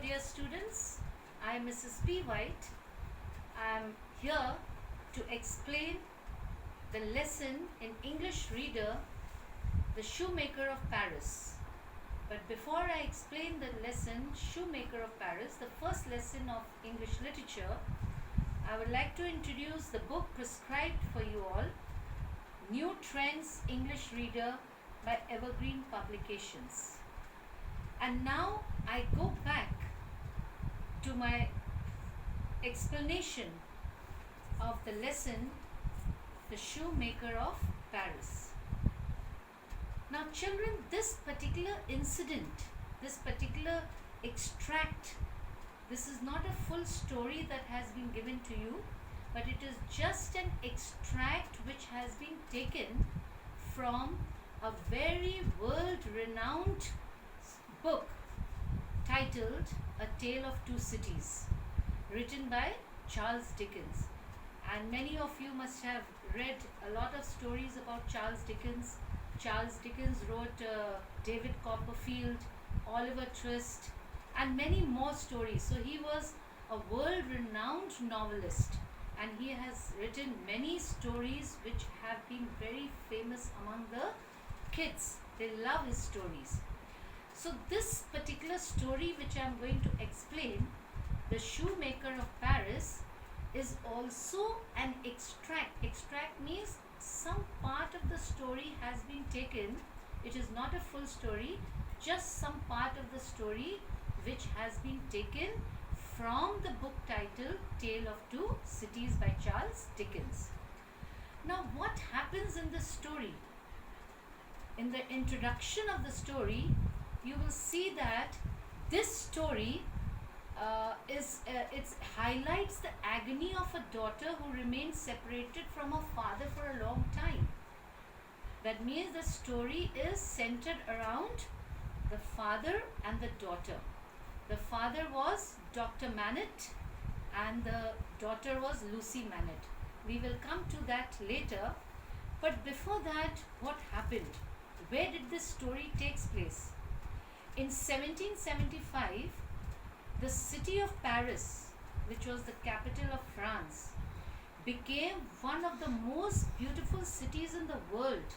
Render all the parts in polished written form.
dear students. I am Mrs. P. White. I am here to explain the lesson in English Reader, The Shoemaker of Paris. But before I explain the lesson, Shoemaker of Paris, the first lesson of English literature, I would like to introduce the book prescribed for you all, New Trends English Reader by Evergreen Publications. And now I go back to my explanation of the lesson, The Shoemaker of Paris. Now children, this particular incident, this particular extract, this is not a full story that has been given to you, but it is just an extract which has been taken from a very world-renowned book titled A Tale of Two Cities, written by Charles Dickens. And many of you must have read a lot of stories about Charles Dickens. Charles Dickens wrote David Copperfield, Oliver Twist, and many more stories. So he was a world-renowned novelist, and he has written many stories which have been very famous among the kids. They love his stories. So this particular story which I am going to explain, The Shoemaker of Paris, is also an extract. Extract means some part of the story has been taken. It is not a full story, just some part of the story which has been taken from the book titled Tale of Two Cities by Charles Dickens. Now what happens in this story? In the introduction of the story, you will see that this story it highlights the agony of a daughter who remains separated from her father for a long time. That means the story is centered around the father and the daughter. The father was Dr. Manette and the daughter was Lucy Manette. We will come to that later. But before that, what happened? Where did this story take place? In 1775, the city of Paris, which was the capital of France, became one of the most beautiful cities in the world.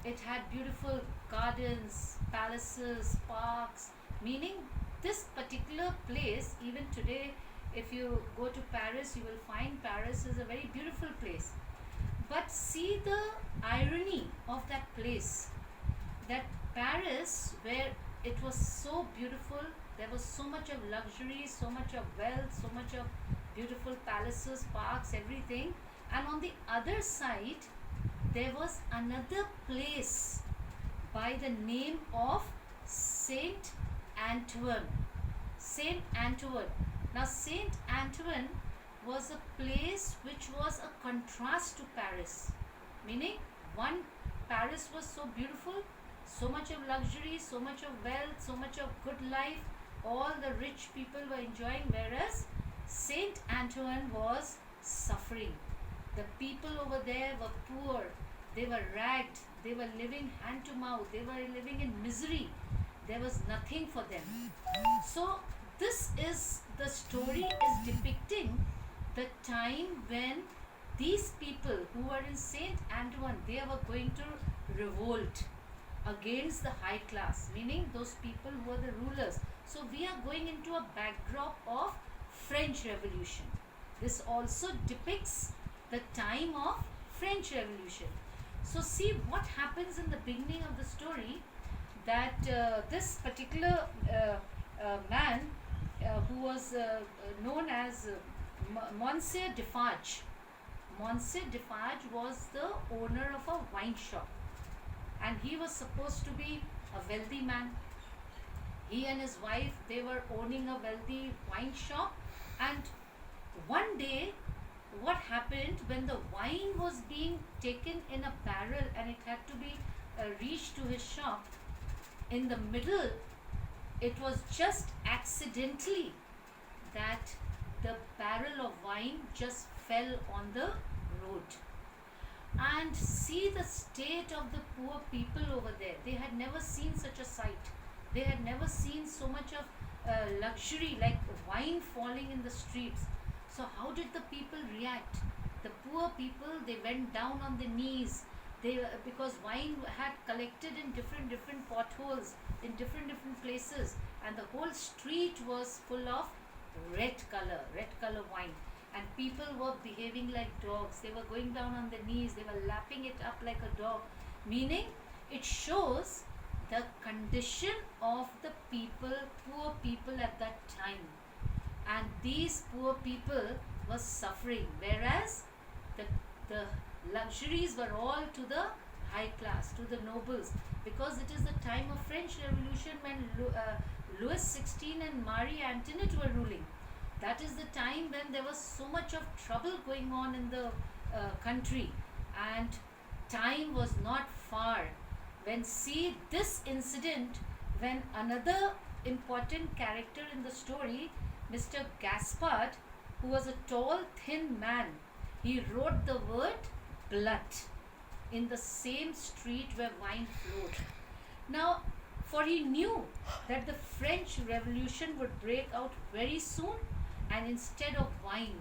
It had beautiful gardens, palaces, parks, meaning this particular place, even today, if you go to Paris, you will find Paris is a very beautiful place. But see the irony of that place, that Paris, where it was so beautiful, there was so much of luxury, so much of wealth, so much of beautiful palaces, parks, everything. And on the other side, there was another place by the name of Saint Antoine. Saint Antoine. Now Saint Antoine was a place which was a contrast to Paris. Meaning, one, Paris was so beautiful, so much of luxury, so much of wealth, so much of good life, all the rich people were enjoying, whereas Saint Antoine was suffering. The people over there were poor, they were ragged, they were living hand to mouth, they were living in misery, there was nothing for them. So this is, the story is depicting the time when these people who were in Saint Antoine, they were going to revolt against the high class, meaning those people who were the rulers. So we are going into a backdrop of French Revolution. This also depicts the time of French Revolution. So see what happens in the beginning of the story, that this particular man who was known as Monsieur Defarge. Monsieur Defarge was the owner of a wine shop, and he was supposed to be a wealthy man. He and his wife, they were owning a wealthy wine shop, and one day what happened, when the wine was being taken in a barrel and it had to be reached to his shop, in the middle it was just accidentally that the barrel of wine just fell on the road. And see the state of the poor people over there. They had never seen such a sight. They had never seen so much of luxury like wine falling in the streets. So how did the people react? The poor people, they went down on their knees. They because wine had collected in different potholes in different places, and the whole street was full of red color wine, and people were behaving like dogs. They were going down on their knees, they were lapping it up like a dog, meaning it shows the condition of the people, poor people at that time. And these poor people were suffering, whereas the luxuries were all to the high class, to the nobles, because it is the time of French Revolution when Louis XVI and Marie Antoinette were ruling. That is the time when there was so much of trouble going on in the country, and time was not far when see this incident, when another important character in the story, Mr. Gaspard, who was a tall thin man, he wrote the word blood in the same street where wine flowed. Now, for he knew that the French Revolution would break out very soon, and instead of wine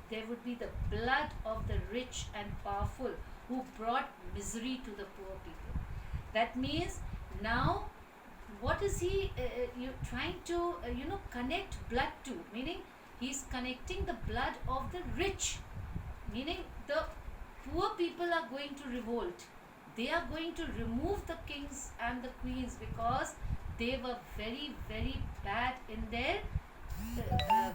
there would be the blood of the rich and powerful who brought misery to the poor people. That means now what is he trying to connect blood to, meaning he's connecting the blood of the rich, meaning the poor people are going to revolt. They are going to remove the kings and the queens because they were very bad in their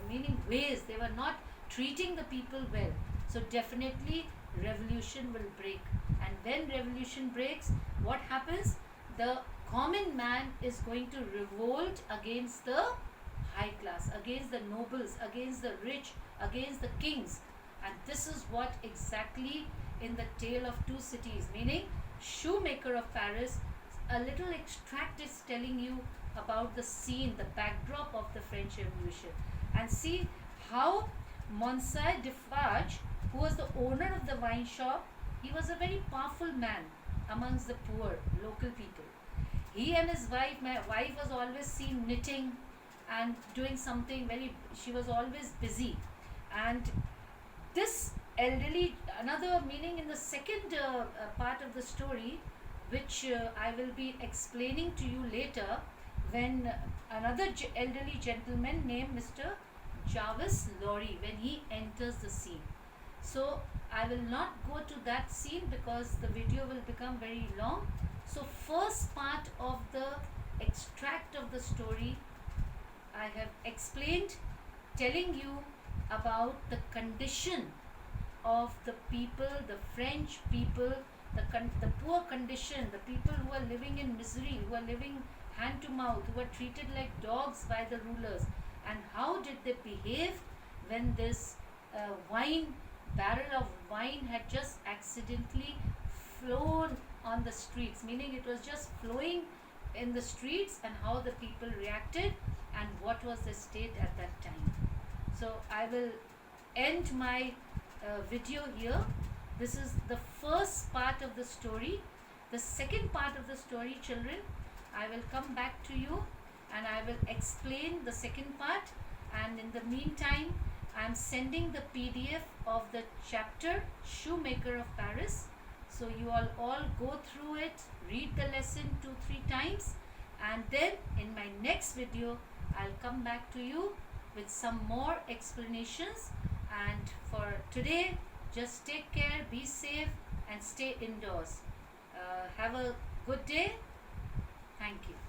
meaning ways. They were not treating the people well. So definitely revolution will break, and when revolution breaks, what happens? The common man is going to revolt against the high class, against the nobles, against the rich, against the kings. And this is what exactly in the Tale of Two Cities, meaning Shoemaker of Paris, a little extract is telling you about the scene, the backdrop of the French Revolution. And see how Monsieur Defarge, who was the owner of the wine shop, he was a very powerful man amongst the poor local people. He and his wife, my wife was always seen knitting and doing something very, she was always busy. And this elderly, another meaning in the second part of the story, which I will be explaining to you later, when another elderly gentleman named Mr. Jarvis Lorry, when he enters the scene. So I will not go to that scene because the video will become very long. So first part of the extract of the story I have explained, telling you about the condition of the people, the French people, the poor condition, the people who are living in misery, who are living hand to mouth, who are treated like dogs by the rulers, and how did they behave when this barrel of wine had just accidentally flown on the streets, meaning it was just flowing in the streets, and how the people reacted and what was the state at that time. So I will end my video here. This is the first part of the story. The second part of the story, children, I will come back to you and I will explain the second part. And in the meantime, I am sending the PDF of the chapter Shoemaker of Paris. So you all go through it, read the lesson 2-3 times, and then in my next video I'll come back to you with some more explanations. And for today, just take care, be safe, and stay indoors. Have a good day. Thank you.